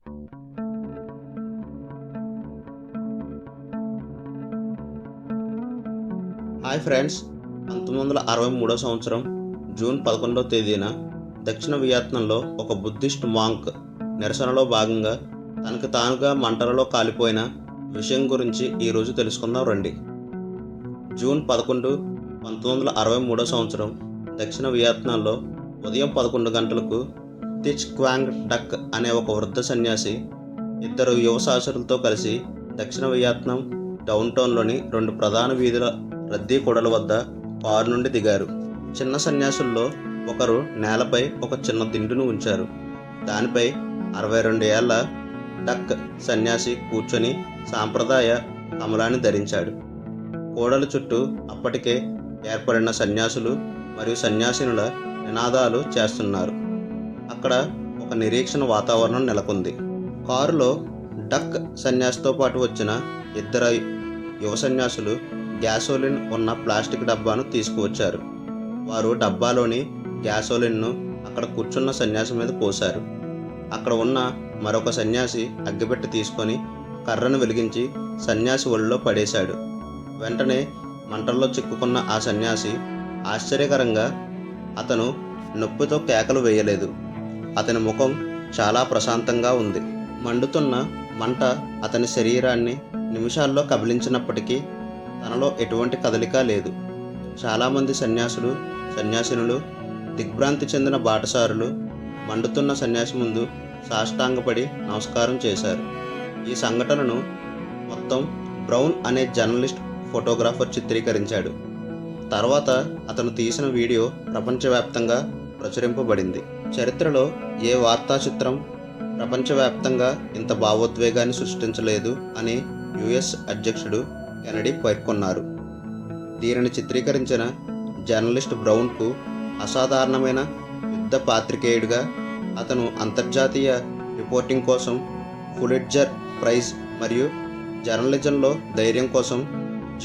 Hi friends, 1963 సంవత్సరం June 11వ తేదీన దక్షిణ వియత్నంలో ఒక బుద్ధిస్ట్ మాంక్ నిరసనలో భాగంగా తనకు తానుగా మంటలలో కాలిపోయిన విషయం గురించి ఈరోజు తెలుసుకుందాం రండి. జూన్ 11, 1963 సంవత్సరం దక్షిణ వియత్నాంలో ఉదయం 11 గంటలకు టిచ్ క్వాంగ్ డక్ అనే ఒక వృద్ధ సన్యాసి ఇద్దరు యువ సహచరులతో కలిసి దక్షిణ వియత్నాం డౌన్టౌన్లోని 2 ప్రధాన వీధుల రద్దీ కూడల వద్ద కారు నుండి దిగారు. చిన్న సన్యాసుల్లో ఒకరు నేలపై ఒక చిన్న దిండును ఉంచారు. దానిపై 62 ఏళ్ల డక్ సన్యాసి కూర్చొని సాంప్రదాయ కమలాన్ని ధరించాడు. కూడల చుట్టూ అప్పటికే ఏర్పడిన సన్యాసులు మరియు సన్యాసినుల నినాదాలు చేస్తున్నారు. అక్కడ ఒక నిరీక్షణ వాతావరణం నెలకొంది. కారులో డక్ సన్యాసితో పాటు వచ్చిన ఇద్దరు యువ సన్యాసులు గ్యాసోలిన్ ఉన్న ప్లాస్టిక్ డబ్బాను తీసుకువచ్చారు. వారు డబ్బాలోని గ్యాసోలిన్ను అక్కడ కూర్చున్న సన్యాసి మీద పోశారు. అక్కడ ఉన్న మరొక సన్యాసి అగ్గిపెట్టె తీసుకొని కర్రను వెలిగించి సన్యాసి ఒళ్ళో పడేశాడు. వెంటనే మంటల్లో చిక్కుకున్న ఆ సన్యాసి ఆశ్చర్యకరంగా అతను నొప్పితో కేకలు వేయలేదు. అతని ముఖం చాలా ప్రశాంతంగా ఉంది. మండుతున్న మంట అతని శరీరాన్ని నిమిషాల్లో కబలించినప్పటికీ తనలో ఎటువంటి కదలిక లేదు. చాలామంది సన్యాసులు, సన్యాసినులు, దిగ్భ్రాంతి చెందిన బాటసారులు మండుతున్న సన్యాసి ముందు సాష్టాంగపడి నమస్కారం చేశారు. ఈ సంఘటనను మొత్తం బ్రౌన్ అనే జర్నలిస్ట్ ఫోటోగ్రాఫర్ చిత్రీకరించాడు. తర్వాత అతను తీసిన వీడియో ప్రపంచవ్యాప్తంగా ప్రచురింపబడింది. చరిత్రలో ఏ వార్తా చిత్రం ప్రపంచవ్యాప్తంగా ఇంత భావోద్వేగాన్ని సృష్టించలేదు అని యుఎస్ అధ్యక్షుడు కెనడీ పేర్కొన్నారు. దీనిని చిత్రీకరించిన జర్నలిస్ట్ బ్రౌన్కు అసాధారణమైన యుద్ధ పాత్రికేయుడిగా అతను అంతర్జాతీయ రిపోర్టింగ్ కోసం పులిట్జర్ ప్రైజ్ మరియు జర్నలిజంలో ధైర్యం కోసం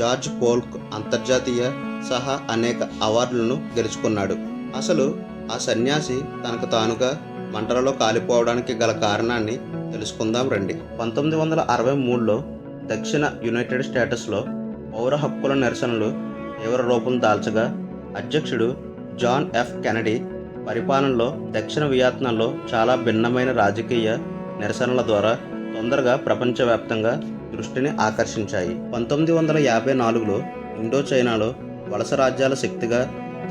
జార్జ్ పోల్క్ అంతర్జాతీయ సహా అనేక అవార్డులను గెలుచుకున్నాడు. అసలు ఆ సన్యాసి తనకు తానుగా మంటలలో కాలిపోవడానికి గల కారణాన్ని తెలుసుకుందాం రండి. 1963లో దక్షిణ యునైటెడ్ స్టేట్స్లో పౌర హక్కుల నిరసనలు తీవ్ర రూపం దాల్చగా అధ్యక్షుడు జాన్ ఎఫ్ కెనడీ పరిపాలనలో దక్షిణ వియత్నాంలో చాలా భిన్నమైన రాజకీయ నిరసనల ద్వారా తొందరగా ప్రపంచవ్యాప్తంగా దృష్టిని ఆకర్షించాయి. 1954లో ఇండో చైనాలో వలస రాజ్యాల శక్తిగా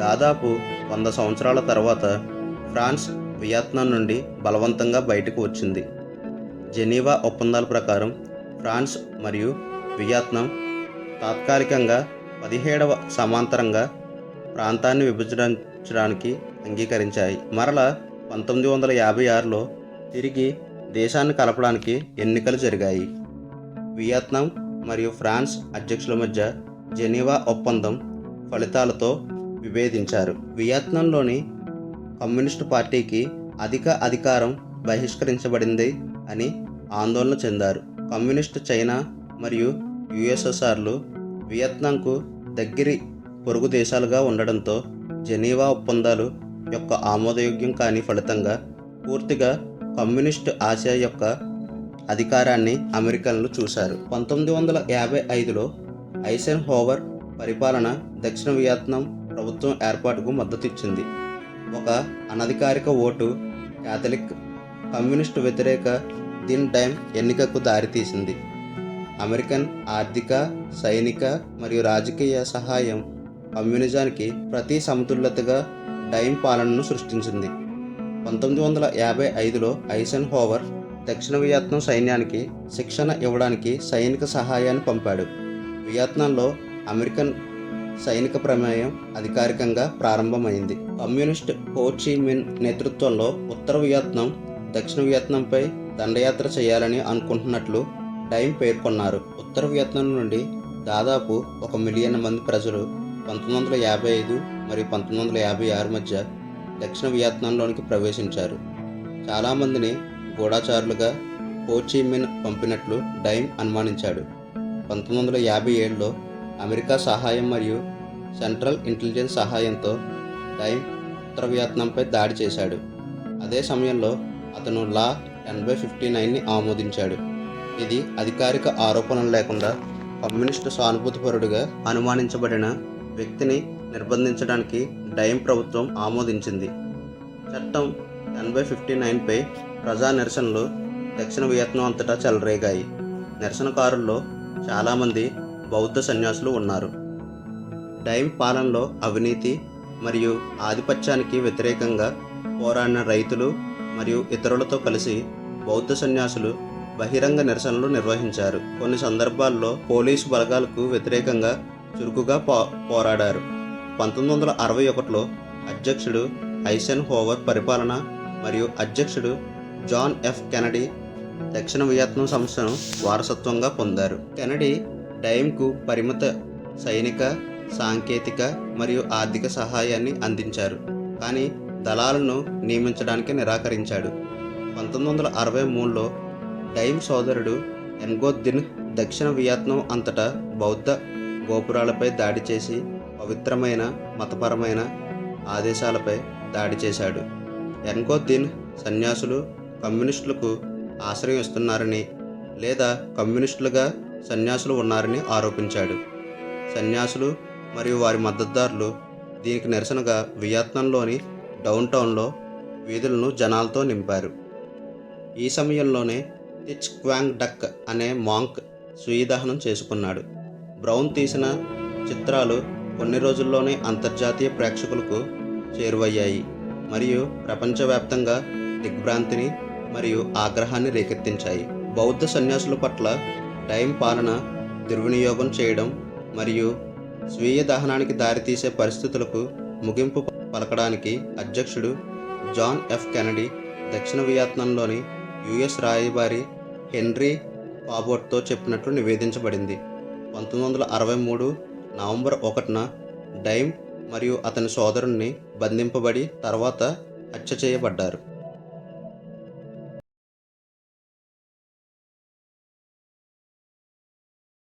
దాదాపు 100 సంవత్సరాల తర్వాత ఫ్రాన్స్ వియత్నాం నుండి బలవంతంగా బయటకు వచ్చింది. జెనీవా ఒప్పందాల ప్రకారం ఫ్రాన్స్ మరియు వియత్నాం తాత్కాలికంగా 17వ సమాంతరంగా ప్రాంతాన్ని విభజించడానికి అంగీకరించాయి. మరలా 1956లో తిరిగి దేశాన్ని కలపడానికి ఎన్నికలు జరిగాయి. వియత్నాం మరియు ఫ్రాన్స్ అధ్యక్షుల మధ్య జెనీవా ఒప్పందం ఫలితాలతో విభేదించారు. వియత్నాంలోని కమ్యూనిస్టు పార్టీకి అధికారం బహిష్కరించబడింది అని ఆందోళన చెందారు. కమ్యూనిస్టు చైనా మరియు యుఎస్ఎస్ఆర్లు వియత్నాంకు దగ్గరి పొరుగు దేశాలుగా ఉండడంతో జెనీవా ఒప్పందాలు యొక్క ఆమోదయోగ్యం కాని ఫలితంగా పూర్తిగా కమ్యూనిస్టు ఆసియా యొక్క అధికారాన్ని అమెరికన్లు చూశారు. 1955లో ఐసెన్ హోవర్ పరిపాలన దక్షిణ వియత్నాం ప్రభుత్వం ఏర్పాటుకు మద్దతిచ్చింది. ఒక అనధికారిక ఓటు క్యాథలిక్ కమ్యూనిస్టు వ్యతిరేక దిన్ డైమ్ ఎన్నికకు దారితీసింది. అమెరికన్ ఆర్థిక, సైనిక మరియు రాజకీయ సహాయం కమ్యూనిజానికి ప్రతి సమతుల్యతగా డైమ్ పాలనను సృష్టించింది. 1955లో ఐసెన్ హోవర్ దక్షిణ వియత్నాం సైన్యానికి శిక్షణ ఇవ్వడానికి సైనిక సహాయాన్ని పంపాడు. వియత్నాంలో అమెరికన్ సైనిక ప్రమేయం అధికారికంగా ప్రారంభమైంది. కమ్యూనిస్ట్ హో చి మిన్ నేతృత్వంలో ఉత్తర వియత్నాం దక్షిణ వియత్నాంపై దండయాత్ర చేయాలని అనుకుంటున్నట్లు డైమ్ పేర్కొన్నారు. ఉత్తర వియత్నాం నుండి దాదాపు 1 మిలియన్ మంది ప్రజలు 1955 మరియు 1956 మధ్య దక్షిణ వియత్నాంలోనికి ప్రవేశించారు. చాలామందిని గూఢచారులుగా హో చి మిన్ పంపినట్లు డైమ్ అనుమానించాడు. 1957లో అమెరికా సహాయం మరియు సెంట్రల్ ఇంటెలిజెన్స్ సహాయంతో డైమ్ ఉత్తర వియత్నాంపై దాడి చేశాడు. అదే సమయంలో అతను లా 10/59ని ఆమోదించాడు. ఇది అధికారిక ఆరోపణలు లేకుండా కమ్యూనిస్టు సానుభూతిపరుడుగా అనుమానించబడిన వ్యక్తిని నిర్బంధించడానికి డైమ్ ప్రభుత్వం ఆమోదించింది. చట్టం 10/59పై ప్రజా నిరసనలు దక్షిణ వియత్నాం అంతటా చెలరేగాయి. నిరసనకారుల్లో చాలామంది బౌద్ధ సన్యాసులు ఉన్నారు. డైమ్ పాలనలో అవినీతి మరియు ఆధిపత్యానికి వ్యతిరేకంగా పోరాడిన రైతులు మరియు ఇతరులతో కలిసి బౌద్ధ సన్యాసులు బహిరంగ నిరసనలు నిర్వహించారు. కొన్ని సందర్భాల్లో పోలీసు బలగాలకు వ్యతిరేకంగా చురుకుగా పోరాడారు. 1961లో అధ్యక్షుడు ఐసెన్ హోవర్ పరిపాలన మరియు అధ్యక్షుడు జాన్ ఎఫ్ కెనడీ దక్షిణ వియత్నాం సంస్థను వారసత్వంగా పొందారు. కెనడీ డైమ్కు పరిమిత సైనిక, సాంకేతిక మరియు ఆర్థిక సహాయాన్ని అందించారు, కానీ దళాలను నియమించడానికి నిరాకరించాడు. 1963లో డైమ్ సోదరుడు ఎన్గోత్ దిన్ దక్షిణ వియత్నాం అంతటా బౌద్ధ గోపురాలపై దాడి చేసి పవిత్రమైన మతపరమైన ఆదేశాలపై దాడి చేశాడు. ఎన్గోత్ దిన్ సన్యాసులు కమ్యూనిస్టులకు ఆశ్రయం ఇస్తున్నారని లేదా కమ్యూనిస్టులుగా సన్యాసులు ఉన్నారని ఆరోపించాడు. సన్యాసులు మరియు వారి మద్దతుదారులు దీనికి నిరసనగా వియత్నాంలోని డౌన్ టౌన్లో వీధులను జనాలతో నింపారు. ఈ సమయంలోనే టిచ్ క్వాంగ్ డక్ అనే మాంక్ స్వీయ దహనం చేసుకున్నాడు. బ్రౌన్ తీసిన చిత్రాలు కొన్ని రోజుల్లోనే అంతర్జాతీయ ప్రేక్షకులకు చేరువయ్యాయి మరియు ప్రపంచవ్యాప్తంగా దిగ్భ్రాంతిని మరియు ఆగ్రహాన్ని రేకెత్తించాయి. బౌద్ధ సన్యాసుల పట్ల డైమ్ పాలన దుర్వినియోగం చేయడం మరియు స్వీయ దహనానికి దారితీసే పరిస్థితులకు ముగింపు పలకడానికి అధ్యక్షుడు జాన్ ఎఫ్ కెనడీ దక్షిణ వియత్నాంలోని యుఎస్ రాయబారి హెన్రీ పాబోట్తో చెప్పినట్లు నివేదించబడింది. 1963 నవంబర్ 1న డైమ్ మరియు అతని సోదరుణ్ణి బంధింపబడి తర్వాత హత్య చేయబడ్డారు.